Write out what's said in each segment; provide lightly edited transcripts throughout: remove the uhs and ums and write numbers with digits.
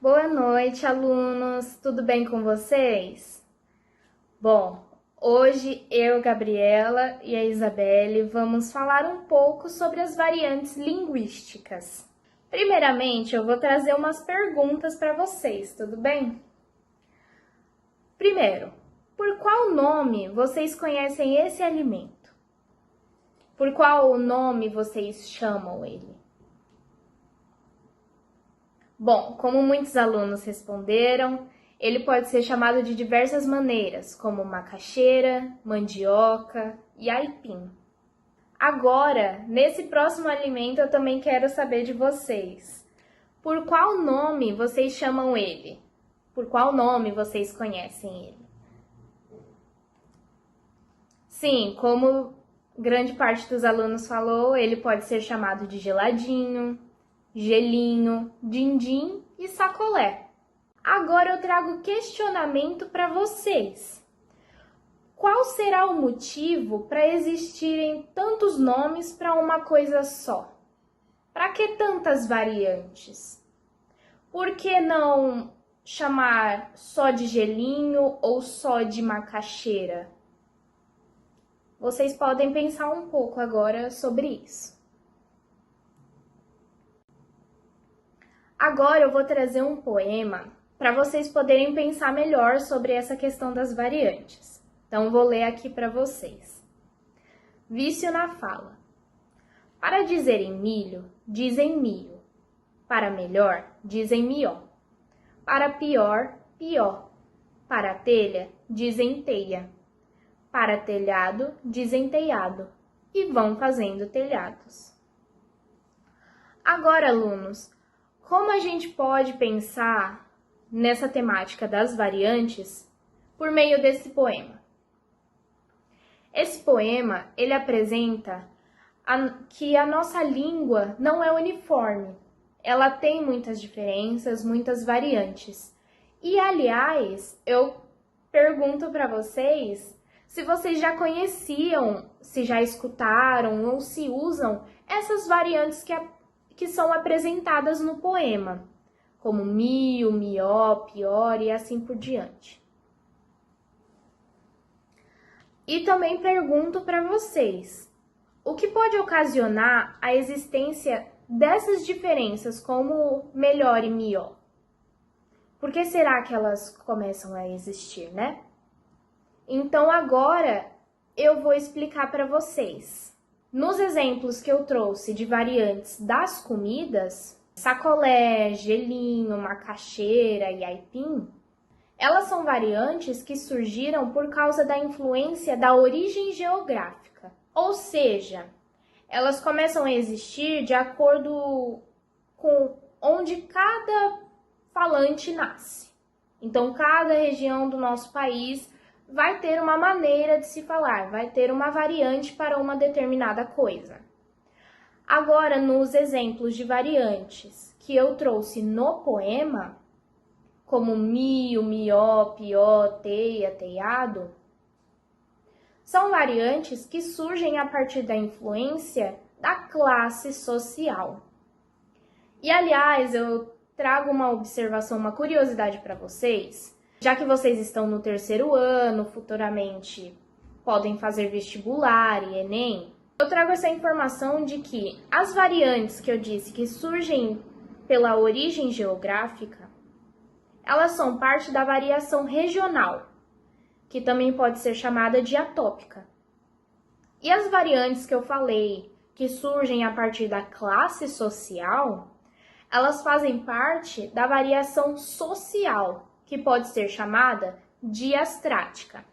Boa noite, alunos! Tudo bem com vocês? Bom, hoje eu, Gabriela e a Isabelle vamos falar um pouco sobre as variantes linguísticas. Primeiramente, eu vou trazer umas perguntas para vocês, tudo bem? Primeiro, por qual nome vocês conhecem esse alimento? Por qual nome vocês chamam ele? Bom, como muitos alunos responderam, ele pode ser chamado de diversas maneiras, como macaxeira, mandioca e aipim. Agora, nesse próximo alimento, eu também quero saber de vocês. Por qual nome vocês chamam ele? Por qual nome vocês conhecem ele? Sim, como grande parte dos alunos falou, ele pode ser chamado de geladinho, gelinho, din-din e sacolé. Agora eu trago questionamento para vocês. Qual será o motivo para existirem tantos nomes para uma coisa só? Para que tantas variantes? Por que não chamar só de gelinho ou só de macaxeira? Vocês podem pensar um pouco agora sobre isso. Agora eu vou trazer um poema para vocês poderem pensar melhor sobre essa questão das variantes. Então vou ler aqui para vocês. Vício na fala. Para dizerem milho, dizem milho. Para melhor, dizem mió. Para pior, pió. Para telha, dizem teia. Para telhado, dizem telhado. E vão fazendo telhados. Agora, alunos, como a gente pode pensar nessa temática das variantes por meio desse poema? Esse poema, ele apresenta que a nossa língua não é uniforme. Ela tem muitas diferenças, muitas variantes. E, aliás, eu pergunto para vocês se vocês já conheciam, se já escutaram ou se usam essas variantes que são apresentadas no poema, como mio, mió, pior e assim por diante. E também pergunto para vocês, o que pode ocasionar a existência dessas diferenças como melhor e mió? Por que será que elas começam a existir, né? Então agora eu vou explicar para vocês. Nos exemplos que eu trouxe de variantes das comidas, sacolé, gelinho, macaxeira e aipim, elas são variantes que surgiram por causa da influência da origem geográfica. Ou seja, elas começam a existir de acordo com onde cada falante nasce. Então, cada região do nosso país vai ter uma maneira de se falar, vai ter uma variante para uma determinada coisa. Agora, nos exemplos de variantes que eu trouxe no poema, como mio, mió, pió, teia, teiado, são variantes que surgem a partir da influência da classe social. E, aliás, eu trago uma observação, uma curiosidade para vocês, já que vocês estão no terceiro ano, futuramente podem fazer vestibular e Enem, eu trago essa informação de que as variantes que eu disse que surgem pela origem geográfica, elas são parte da variação regional, que também pode ser chamada de atópica. E as variantes que eu falei, que surgem a partir da classe social, elas fazem parte da variação social, que pode ser chamada diastrática.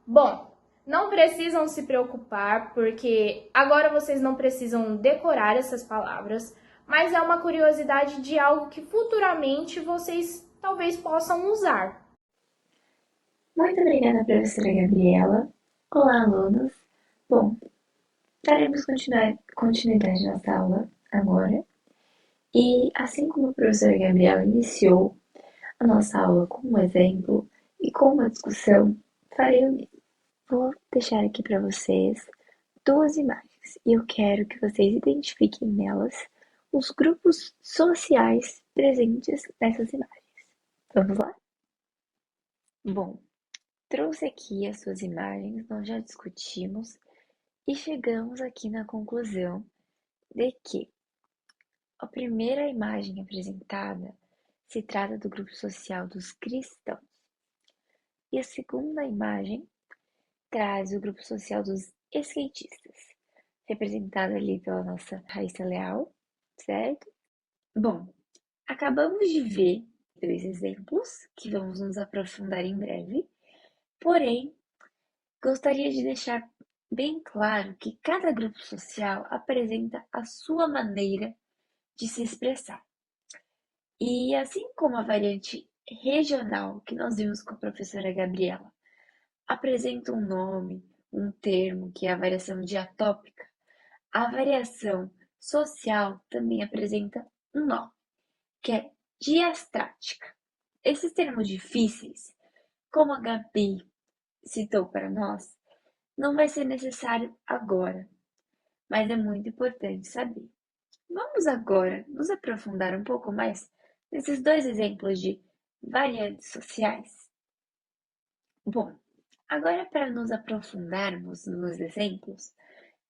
Bom, não precisam se preocupar, porque agora vocês não precisam decorar essas palavras, mas é uma curiosidade de algo que futuramente vocês talvez possam usar. Muito obrigada, professora Gabriela. Olá, alunos. Bom, daremos continuidade à nossa aula agora. E assim como a professora Gabriela iniciou a nossa aula com um exemplo e com uma discussão, farei o mesmo. Vou deixar aqui para vocês duas imagens e eu quero que vocês identifiquem nelas os grupos sociais presentes nessas imagens. Vamos lá? Bom, trouxe aqui as suas imagens, nós já discutimos e chegamos aqui na conclusão de que a primeira imagem apresentada se trata do grupo social dos cristãos e a segunda imagem traz o grupo social dos skatistas, representado ali pela nossa Raíssa Leal, certo? Bom, acabamos de ver dois exemplos que vamos nos aprofundar em breve, porém, gostaria de deixar bem claro que cada grupo social apresenta a sua maneira de se expressar. E assim como a variante regional que nós vimos com a professora Gabriela apresenta um nome, um termo, que é a variação diatópica, a variação social também apresenta um nome, que é diastrática. Esses termos difíceis, como a Gabi citou para nós, não vai ser necessário agora, mas é muito importante saber. Vamos agora nos aprofundar um pouco mais nesses dois exemplos de variantes sociais? Bom, agora para nos aprofundarmos nos exemplos,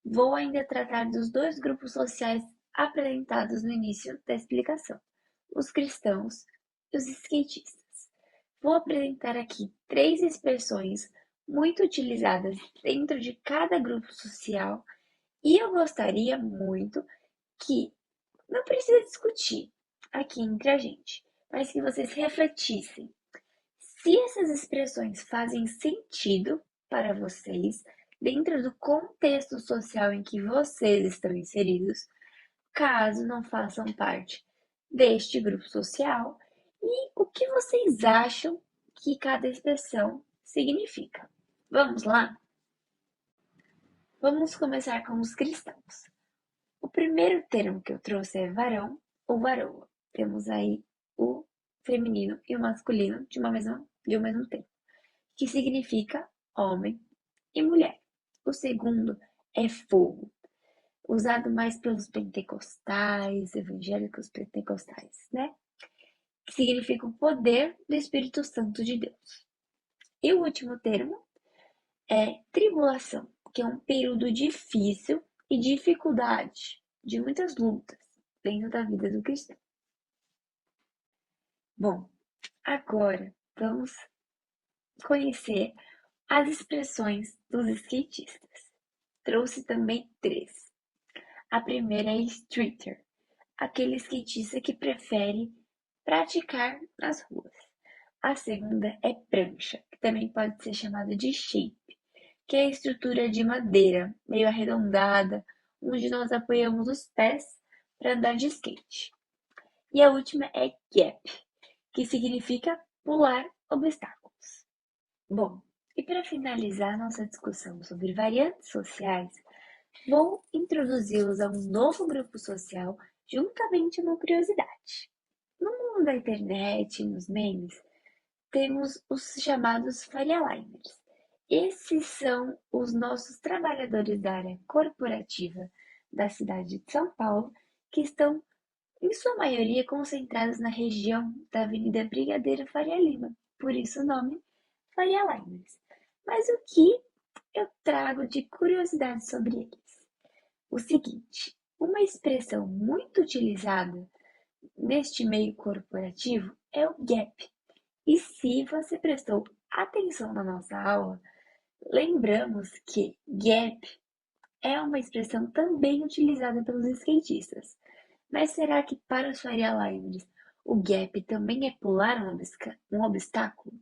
vou ainda tratar dos dois grupos sociais apresentados no início da explicação: os cristãos e os skatistas. Vou apresentar aqui três expressões muito utilizadas dentro de cada grupo social e eu gostaria muito que não precisa discutir aqui entre a gente, mas que vocês refletissem se essas expressões fazem sentido para vocês dentro do contexto social em que vocês estão inseridos, caso não façam parte deste grupo social, e o que vocês acham que cada expressão significa. Vamos lá? Vamos começar com os cristãos. O primeiro termo que eu trouxe é varão ou varoa. Temos aí o feminino e o masculino de um mesmo tempo, que significa homem e mulher. O segundo é fogo, usado mais pelos pentecostais, evangélicos pentecostais, né? Que significa o poder do Espírito Santo de Deus. E o último termo é tribulação, que é um período difícil e dificuldade, de muitas lutas dentro da vida do cristão. Bom, agora vamos conhecer as expressões dos skatistas. Trouxe também três. A primeira é streeter, aquele skatista que prefere praticar nas ruas. A segunda é prancha, que também pode ser chamada de shape, que é a estrutura de madeira, meio arredondada, onde nós apoiamos os pés para andar de skate. E a última é gap, que significa pular obstáculos. Bom, e para finalizar nossa discussão sobre variantes sociais, vou introduzi-los a um novo grupo social juntamente com curiosidade. No mundo da internet, nos memes, temos os chamados Faria Limers. Esses são os nossos trabalhadores da área corporativa da cidade de São Paulo, que estão, em sua maioria, concentrados na região da Avenida Brigadeiro Faria Lima, por isso o nome Faria Limers. Mas o que eu trago de curiosidade sobre eles? O seguinte, uma expressão muito utilizada neste meio corporativo é o gap. E se você prestou atenção na nossa aula, lembramos que gap é uma expressão também utilizada pelos skatistas. Mas será que para os Faria Limers o gap também é pular um obstáculo?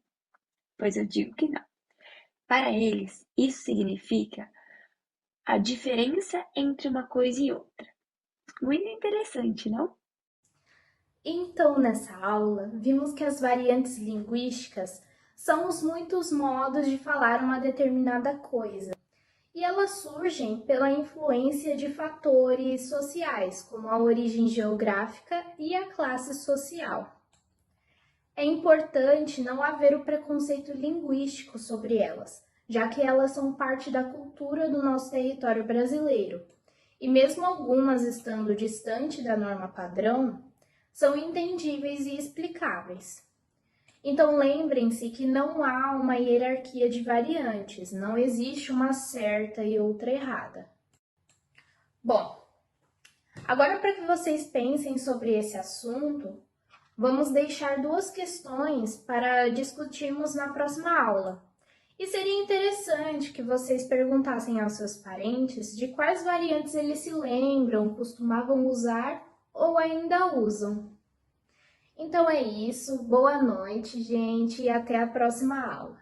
Pois eu digo que não. Para eles, isso significa a diferença entre uma coisa e outra. Muito interessante, não? Então, nessa aula, vimos que as variantes linguísticas são os muitos modos de falar uma determinada coisa, e elas surgem pela influência de fatores sociais, como a origem geográfica e a classe social. É importante não haver o preconceito linguístico sobre elas, já que elas são parte da cultura do nosso território brasileiro. E mesmo algumas estando distante da norma padrão, são entendíveis e explicáveis. Então lembrem-se que não há uma hierarquia de variantes, não existe uma certa e outra errada. Bom, agora para que vocês pensem sobre esse assunto, vamos deixar duas questões para discutirmos na próxima aula. E seria interessante que vocês perguntassem aos seus parentes de quais variantes eles se lembram, costumavam usar ou ainda usam. Então é isso, boa noite, gente, e até a próxima aula.